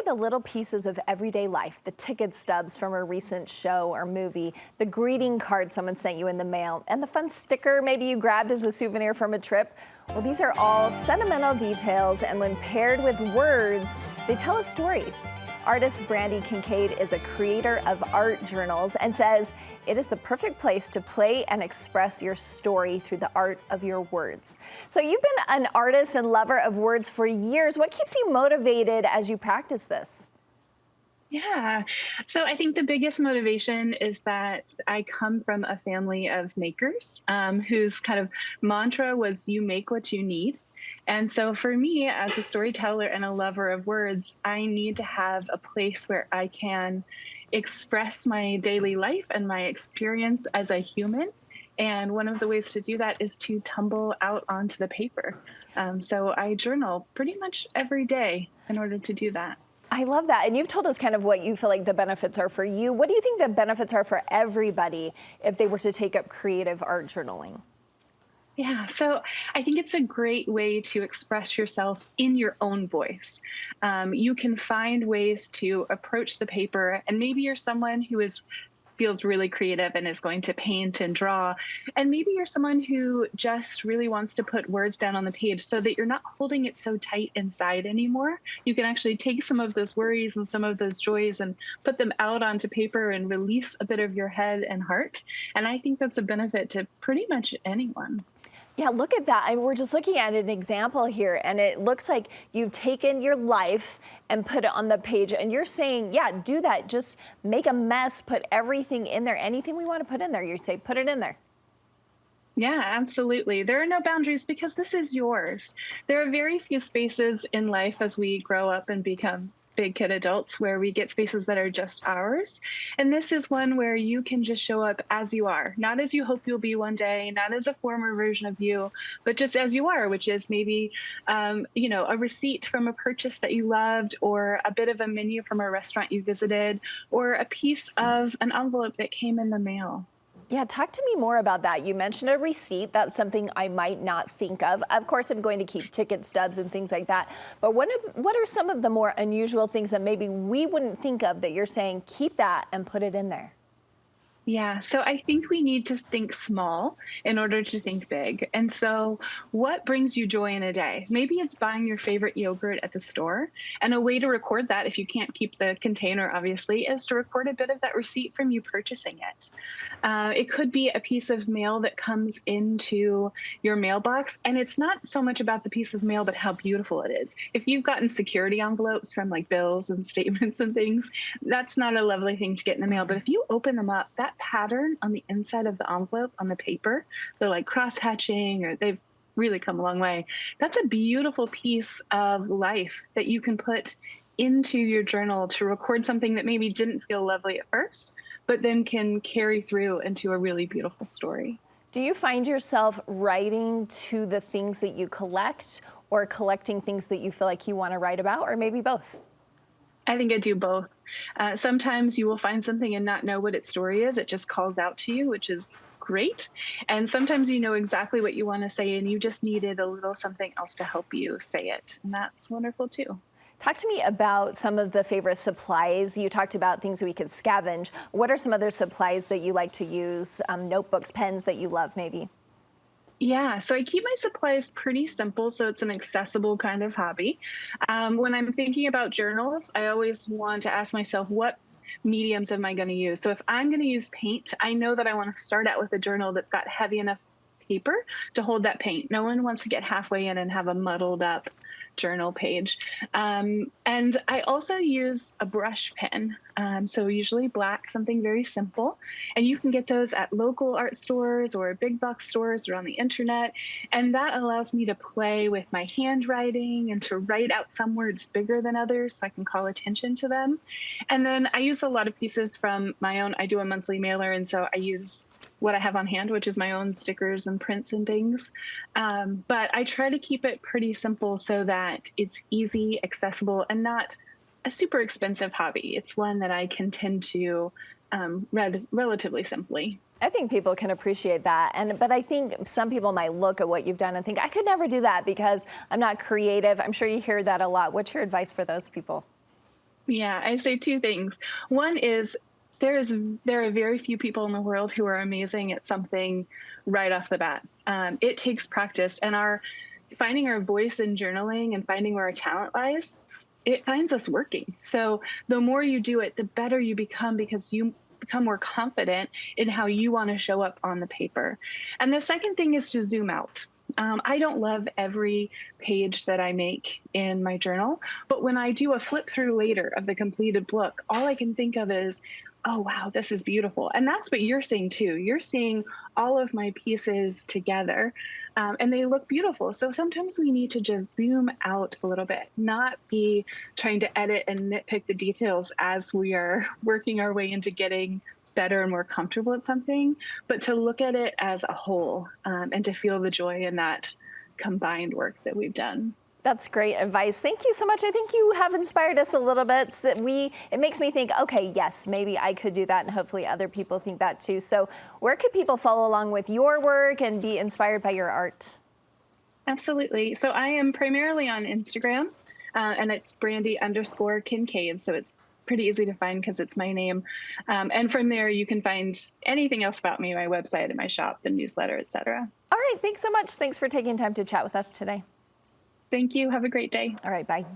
the little pieces of everyday life, the ticket stubs from a recent show or movie, the greeting card someone sent you in the mail, and the fun sticker maybe you grabbed as a souvenir from a trip. Well, these are all sentimental details, and when paired with words, they tell a story. Artist Brandi Kincaid is a creator of art journals and says it is the perfect place to play and express your story through the art of your words. So you've been an artist and lover of words for years. What keeps you motivated as you practice this? Yeah. So I think the biggest motivation is that I come from a family of makers whose kind of mantra was you make what you need. And so for me, as a storyteller and a lover of words, I need to have a place where I can express my daily life and my experience as a human. And one of the ways to do that is to tumble out onto the paper. So I journal pretty much every day in order to do that. I love that. And you've told us kind of what you feel like the benefits are for you. What do you think the benefits are for everybody if they were to take up creative art journaling? Yeah, so I think it's a great way to express yourself in your own voice. You can find ways to approach the paper, and maybe you're someone who feels really creative and is going to paint and draw. And maybe you're someone who just really wants to put words down on the page so that you're not holding it so tight inside anymore. You can actually take some of those worries and some of those joys and put them out onto paper and release a bit of your head and heart. And I think that's a benefit to pretty much anyone. Yeah, look at that. We're just looking at an example here, and it looks like you've taken your life and put it on the page, and you're saying, yeah, do that. Just make a mess, put everything in there. Anything we want to put in there, you say, put it in there. Yeah, absolutely. There are no boundaries because this is yours. There are very few spaces in life as we grow up and become big kid adults where we get spaces that are just ours. And this is one where you can just show up as you are, not as you hope you'll be one day, not as a former version of you, but just as you are, which is maybe, a receipt from a purchase that you loved, or a bit of a menu from a restaurant you visited, or a piece of an envelope that came in the mail. Yeah, talk to me more about that. You mentioned a receipt. That's something I might not think of. Of course, I'm going to keep ticket stubs and things like that. But what are some of the more unusual things that maybe we wouldn't think of that you're saying, keep that and put it in there? Yeah, so I think we need to think small in order to think big. And so what brings you joy in a day? Maybe it's buying your favorite yogurt at the store. And a way to record that, if you can't keep the container, obviously, is to record a bit of that receipt from you purchasing it. It could be a piece of mail that comes into your mailbox. And it's not so much about the piece of mail, but how beautiful it is. If you've gotten security envelopes from like bills and statements and things, that's not a lovely thing to get in the mail. But if you open them up, that pattern on the inside of the envelope on the paper, they're like cross-hatching, or they've really come a long way. That's a beautiful piece of life that you can put into your journal to record something that maybe didn't feel lovely at first, but then can carry through into a really beautiful story. Do you find yourself writing to the things that you collect, or collecting things that you feel like you want to write about, or maybe both? I think I do both. Sometimes you will find something and not know what its story is. It just calls out to you, which is great. And sometimes you know exactly what you want to say and you just needed a little something else to help you say it. And that's wonderful too. Talk to me about some of the favorite supplies. You talked about things that we could scavenge. What are some other supplies that you like to use? Notebooks, pens that you love maybe? Yeah, so I keep my supplies pretty simple, so it's an accessible kind of hobby. When I'm thinking about journals, I always want to ask myself, what mediums am I going to use? So if I'm going to use paint, I know that I want to start out with a journal that's got heavy enough paper to hold that paint. No one wants to get halfway in and have a muddled up journal page. And I also use a brush pen. So usually black, something very simple. And you can get those at local art stores or big box stores or on the internet. And that allows me to play with my handwriting and to write out some words bigger than others so I can call attention to them. And then I use a lot of pieces from my own, I do a monthly mailer, and so I use what I have on hand, which is my own stickers and prints and things. But I try to keep it pretty simple so that it's easy, accessible, and not a super expensive hobby. It's one that I can tend to read relatively simply. I think people can appreciate that. But I think some people might look at what you've done and think, I could never do that because I'm not creative. I'm sure you hear that a lot. What's your advice for those people? Yeah, I say two things. One is there are very few people in the world who are amazing at something right off the bat. It takes practice, and our finding our voice in journaling and finding where our talent lies, it finds us working. So the more you do it, the better you become because you become more confident in how you want to show up on the paper. And the second thing is to zoom out. I don't love every page that I make in my journal, but when I do a flip through later of the completed book, all I can think of is, oh, wow, this is beautiful. And that's what you're seeing too. You're seeing all of my pieces together, and they look beautiful. So sometimes we need to just zoom out a little bit, not be trying to edit and nitpick the details as we are working our way into getting better and more comfortable at something, but to look at it as a whole, and to feel the joy in that combined work that we've done. That's great advice. Thank you so much. I think you have inspired us a little bit. So that it makes me think, okay, yes, maybe I could do that, and hopefully other people think that too. So where could people follow along with your work and be inspired by your art? Absolutely. So I am primarily on Instagram, and it's Brandi_Kincaid. So it's pretty easy to find because it's my name. And from there, you can find anything else about me, my website and my shop, the newsletter, etc. All right. Thanks so much. Thanks for taking time to chat with us today. Thank you. Have a great day. All right. Bye.